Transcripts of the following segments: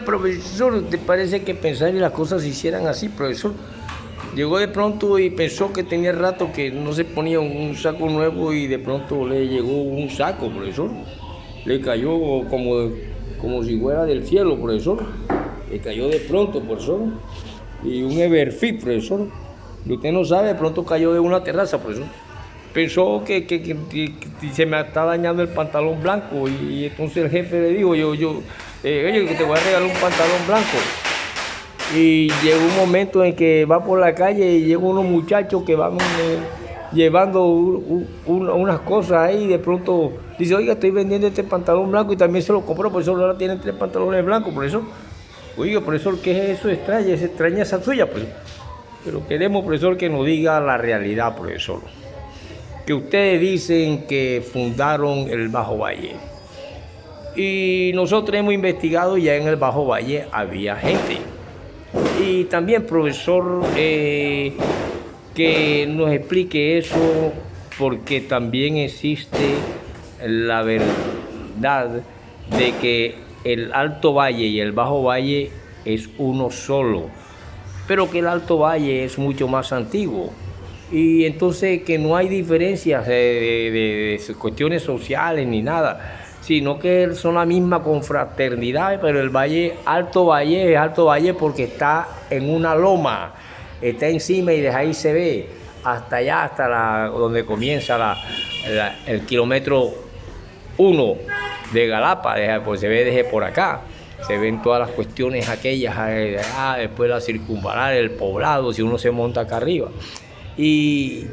Profesor, ¿te parece que pensar y las cosas se hicieran así, profesor? Llegó de pronto y pensó que tenía rato que no se ponía un saco nuevo y de pronto le llegó un saco, profesor. Le cayó como si fuera del cielo, profesor. Le cayó de pronto, profesor. Y un Everfit, profesor. Y usted no sabe, de pronto cayó de una terraza, profesor. Pensó que se me está dañando el pantalón blanco y entonces el jefe le dijo, oye, que te voy a regalar un pantalón blanco. Y llegó un momento en que va por la calle y llegan unos muchachos que van llevando unas cosas ahí y de pronto dice, oiga, estoy vendiendo este pantalón blanco y también se lo compró, por eso ahora tienen 3 pantalones blancos, por eso. Oiga, profesor, ¿qué es eso? Extraña esa suya, profesor. Pero queremos, profesor, que nos diga la realidad, profesor. Que ustedes dicen que fundaron el Bajo Valle. Y nosotros hemos investigado, ya en el Bajo Valle había gente. Y también, profesor, que nos explique eso, porque también existe la verdad de que el Alto Valle y el Bajo Valle es uno solo, pero que el Alto Valle es mucho más antiguo. Y entonces que no hay diferencias de cuestiones sociales ni nada, sino que son la misma confraternidad, pero el Valle, Alto Valle, es Alto Valle porque está en una loma, está encima y desde ahí se ve hasta allá, hasta donde comienza el kilómetro 1 de Galapa, pues se ve desde por acá. Se ven todas las cuestiones aquellas, después la circunvalar, el poblado, si uno se monta acá arriba. Y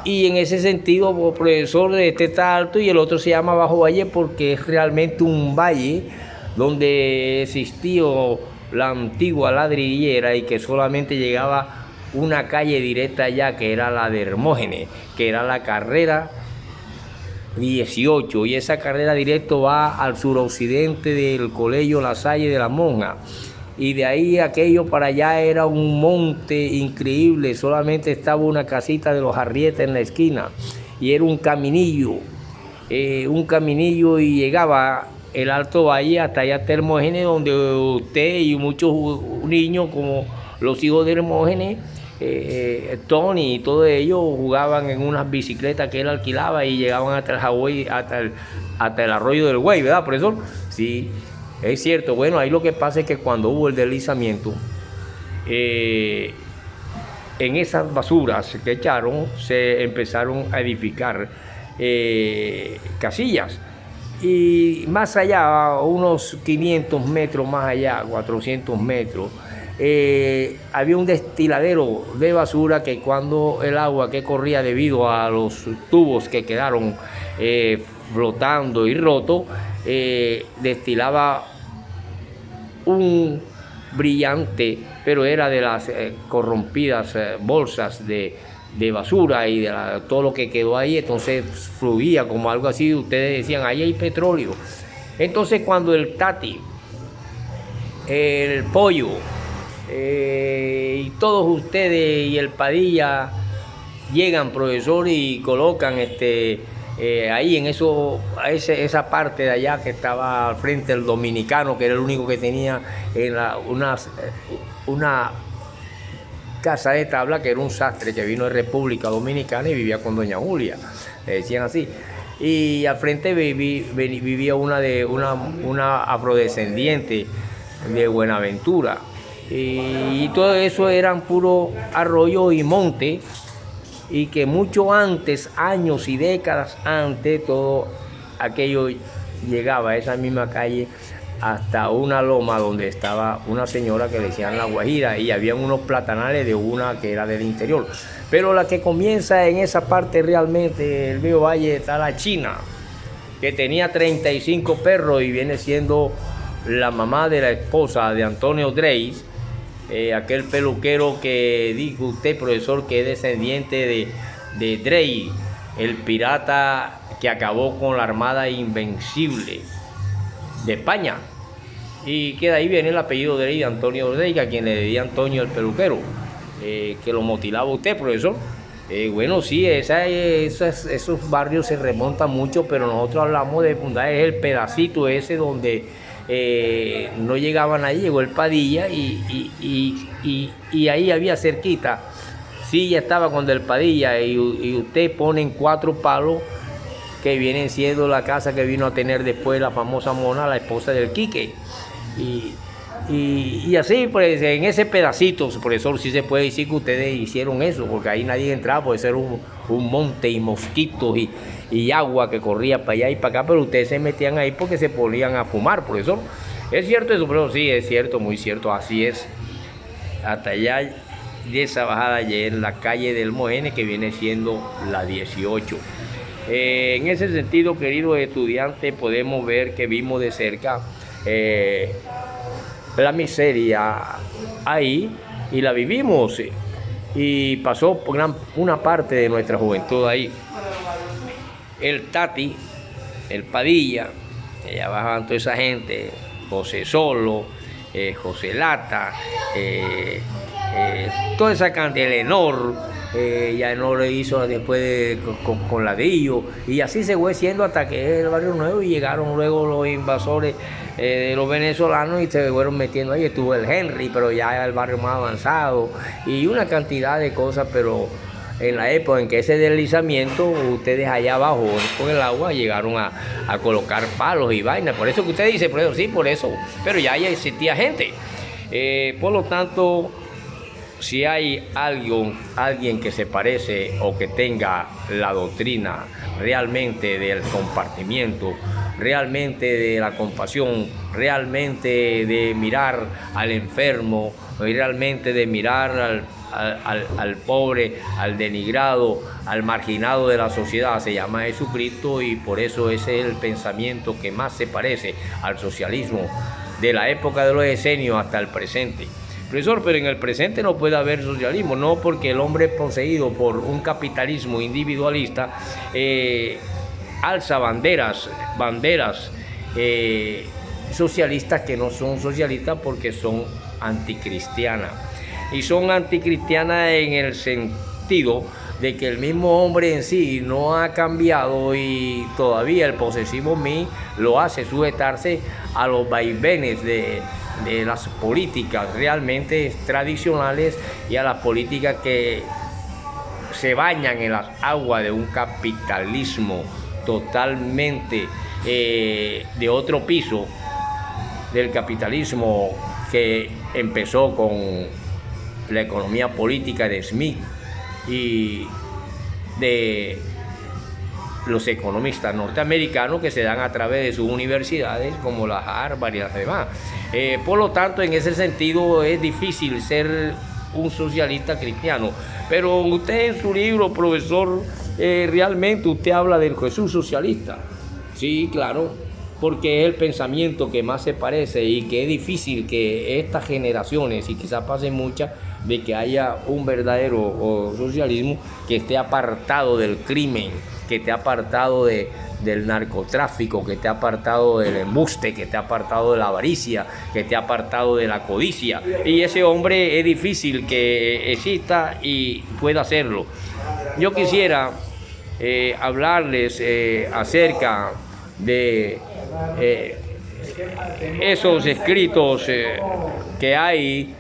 en ese sentido, profesor, este está alto y el otro se llama Bajo Valle porque es realmente un valle donde existió la antigua ladrillera y que solamente llegaba una calle directa allá, que era la de Hermógenes, que era la carrera 18, y esa carrera directo va al suroccidente del Colegio La Salle de la Monja. Y de ahí aquello para allá era un monte increíble, solamente estaba una casita de los Arrietas en la esquina y era un caminillo y llegaba el Alto Valle hasta allá hasta Hermógenes, donde usted y muchos niños como los hijos de Hermógenes, Tony y todos ellos jugaban en unas bicicletas que él alquilaba y llegaban hasta el Hawái, hasta el arroyo del Güey, ¿verdad, profesor? Sí. Es cierto, bueno, ahí lo que pasa es que cuando hubo el deslizamiento, en esas basuras que echaron, se empezaron a edificar casillas. Y más allá, unos 500 metros más allá, 400 metros, había un destiladero de basura que cuando el agua que corría debido a los tubos que quedaron flotando y rotos, destilaba un brillante, pero era de las corrompidas bolsas de basura y de todo lo que quedó ahí, entonces fluía como algo así. Ustedes decían, ahí hay petróleo. Entonces cuando el Tati, el Pollo y todos ustedes y el Padilla llegan, profesor, y colocan ahí en esa parte de allá que estaba al frente del Dominicano, que era el único que tenía una casa de tabla, que era un sastre que vino de República Dominicana y vivía con doña Julia, le decían así. Y al frente vivía una afrodescendiente de Buenaventura. Y todo eso eran puro arroyo y monte, y que mucho antes, años y décadas antes, todo aquello llegaba a esa misma calle hasta una loma donde estaba una señora que le decían La Guajira, y había unos platanales de una que era del interior. Pero la que comienza en esa parte realmente, el Viejo Valle, está la China, que tenía 35 perros y viene siendo la mamá de la esposa de Antonio Dreis, aquel peluquero que dijo usted, profesor, que es descendiente de Drey, el pirata que acabó con la Armada Invencible de España. Y que de ahí viene el apellido Drey, Antonio Drey, a quien le decía Antonio el peluquero, que lo motilaba usted, profesor. Bueno, sí, esos barrios se remontan mucho, pero nosotros hablamos de fundar el pedacito ese donde no llegaban ahí, llegó el Padilla y ahí había cerquita, sí, ya estaba con el Padilla y usted ponen 4 palos que vienen siendo la casa que vino a tener después la famosa Mona, la esposa del Quique. Y así, pues, en ese pedacito, profesor, sí se puede decir que ustedes hicieron eso, porque ahí nadie entraba, puede ser un monte y mosquitos y agua que corría para allá y para acá, pero ustedes se metían ahí porque se ponían a fumar, profesor. ¿Es cierto eso, profesor? Sí, es cierto, muy cierto, así es. Hasta allá de esa bajada allá en la calle del Moene, que viene siendo la 18. En ese sentido, queridos estudiantes, podemos ver que vimos de cerca la miseria ahí y la vivimos y pasó una parte de nuestra juventud ahí. El Tati, el Padilla, allá bajaban toda esa gente, José Solo, José Lata, toda esa cantidad, Elenor, ya no le hizo después con ladrillo, y así se fue siendo hasta que el Barrio Nuevo, y llegaron luego los invasores de los venezolanos y se fueron metiendo ahí. Estuvo el Henry, pero ya era el barrio más avanzado, y una cantidad de cosas, pero en la época en que ese deslizamiento, ustedes allá abajo con el agua llegaron a colocar palos y vainas. Por eso que usted dice, profesor, sí, por eso, pero ya existía gente. Por lo tanto, si hay alguien que se parece o que tenga la doctrina realmente del compartimiento, realmente de la compasión, realmente de mirar al enfermo, realmente de mirar al pobre, al denigrado, al marginado de la sociedad, se llama Jesucristo, y por eso ese es el pensamiento que más se parece al socialismo de la época de los decenios hasta el presente. Profesor, pero en el presente no puede haber socialismo, no, porque el hombre poseído por un capitalismo individualista alza banderas socialistas que no son socialistas porque son anticristianas. Y son anticristianas en el sentido de que el mismo hombre en sí no ha cambiado, y todavía el posesivo mí lo hace sujetarse a los vaivenes de las políticas realmente tradicionales y a las políticas que se bañan en las aguas de un capitalismo totalmente de otro piso, del capitalismo que empezó con la economía política de Smith y de los economistas norteamericanos que se dan a través de sus universidades como la Harvard y las demás. Por lo tanto, en ese sentido es difícil ser un socialista cristiano. Pero usted en su libro, profesor, realmente usted habla del Jesús socialista. Sí, claro, porque es el pensamiento que más se parece, y que es difícil que estas generaciones, y quizás pasen muchas, de que haya un verdadero socialismo que esté apartado del crimen, que esté apartado del narcotráfico, que esté apartado del embuste, que esté apartado de la avaricia, que esté apartado de la codicia. Y ese hombre es difícil que exista y pueda hacerlo. Yo quisiera hablarles acerca de esos escritos que hay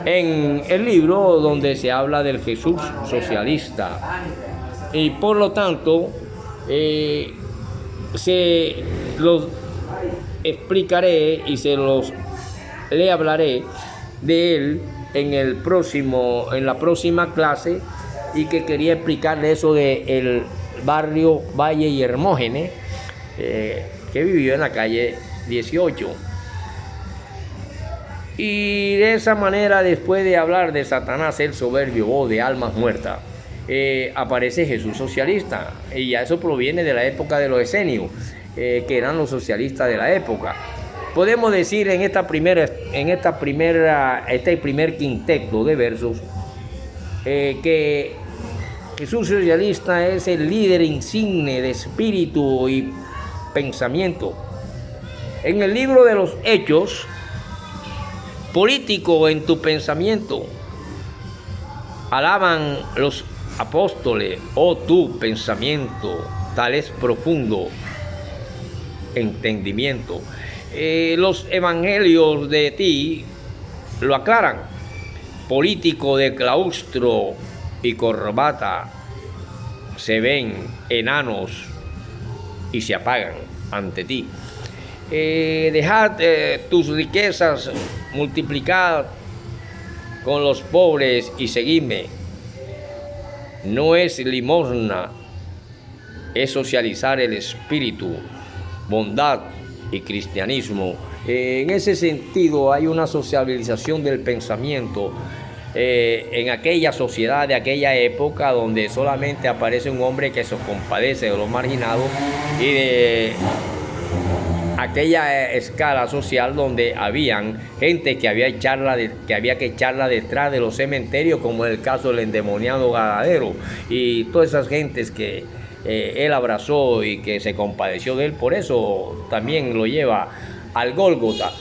en el libro donde se habla del Jesús socialista, y por lo tanto se los explicaré y le hablaré de él en la próxima clase, y que quería explicarle eso del barrio Valle y Hermógenes, que vivió en la calle 18. Y de esa manera, después de hablar de Satanás el soberbio o de almas muertas, aparece Jesús socialista, y ya eso proviene de la época de los esenios, que eran los socialistas de la época. Podemos decir en este primer quinteto de versos que Jesús socialista es el líder insigne de espíritu y pensamiento. En el libro de los Hechos, político en tu pensamiento, alaban los apóstoles, oh tu pensamiento, tal es profundo entendimiento. Los evangelios de ti lo aclaran. Político de claustro y corbata se ven enanos y se apagan ante ti. Dejad tus riquezas multiplicadas con los pobres y seguidme. No es limosna, es socializar el espíritu, bondad y cristianismo. En ese sentido hay una sociabilización del pensamiento en aquella sociedad de aquella época, donde solamente aparece un hombre que se compadece de los marginados, y de aquella escala social donde habían gente que había que echarla detrás de los cementerios, como en el caso del endemoniado Gadadero, y todas esas gentes que él abrazó y que se compadeció de él. Por eso también lo lleva al Gólgota,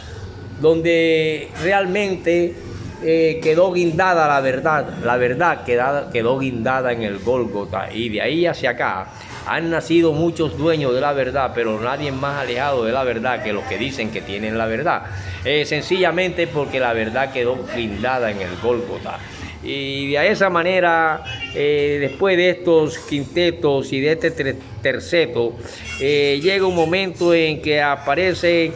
donde realmente quedó guindada la verdad quedó guindada en el Gólgota, y de ahí hacia acá han nacido muchos dueños de la verdad, pero nadie más alejado de la verdad que los que dicen que tienen la verdad, sencillamente porque la verdad quedó guindada en el Gólgota. Y de esa manera, después de estos quintetos y de este terceto, llega un momento en que aparece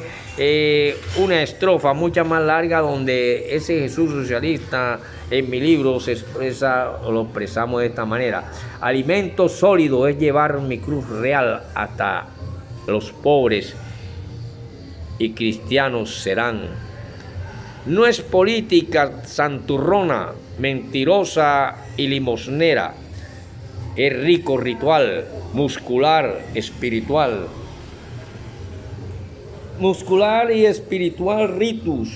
una estrofa mucho más larga, donde ese Jesús socialista en mi libro se expresa, o lo expresamos de esta manera: alimento sólido es llevar mi cruz real hasta los pobres y cristianos serán. No es política santurrona, mentirosa y limosnera, es rico ritual, muscular, espiritual. Muscular y espiritual ritus.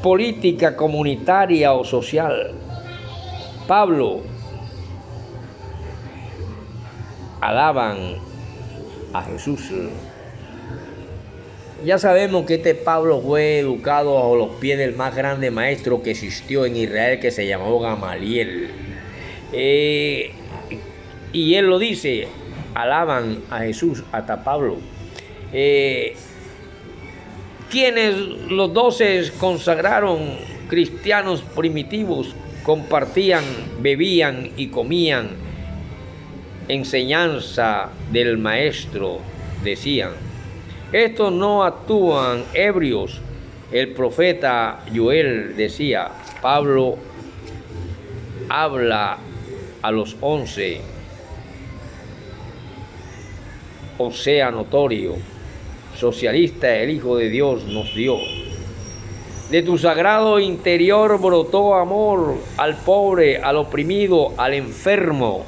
Política comunitaria o social. Pablo. Alaban a Jesús. Ya sabemos que este Pablo fue educado a los pies del más grande maestro que existió en Israel, que se llamó Gamaliel. Y él lo dice: alaban a Jesús, hasta Pablo. Quienes los 12 consagraron cristianos primitivos, compartían, bebían y comían enseñanza del maestro, decían. Estos no actúan ebrios. El profeta Joel decía: Pablo habla a los 11, o sea notorio, socialista el Hijo de Dios nos dio. De tu sagrado interior brotó amor al pobre, al oprimido, al enfermo.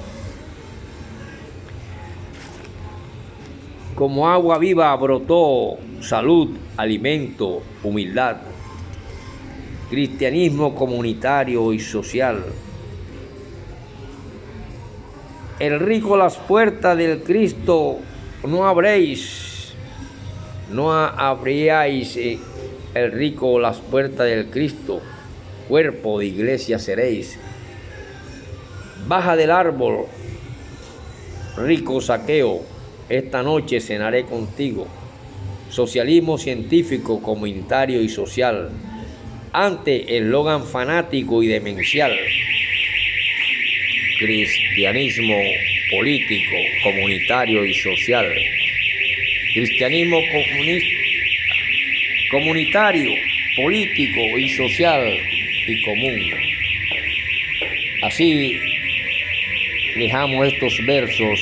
Como agua viva brotó salud, alimento, humildad, cristianismo comunitario y social. El rico las puertas del Cristo no abríais el rico las puertas del Cristo, cuerpo de iglesia seréis. Baja del árbol, rico Zaqueo, esta noche cenaré contigo. Socialismo científico, comunitario y social, ante el eslogan fanático y demencial. Cristianismo político, comunitario y social. Cristianismo comunitario, político y social y común. Así dejamos estos versos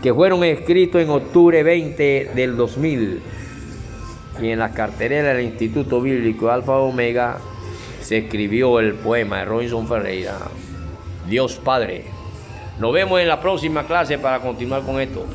que fueron escritos en octubre 20 del 2000, y en la cartelera del Instituto Bíblico Alfa Omega se escribió el poema de Robinson Ferreira, Dios Padre. Nos vemos en la próxima clase para continuar con esto.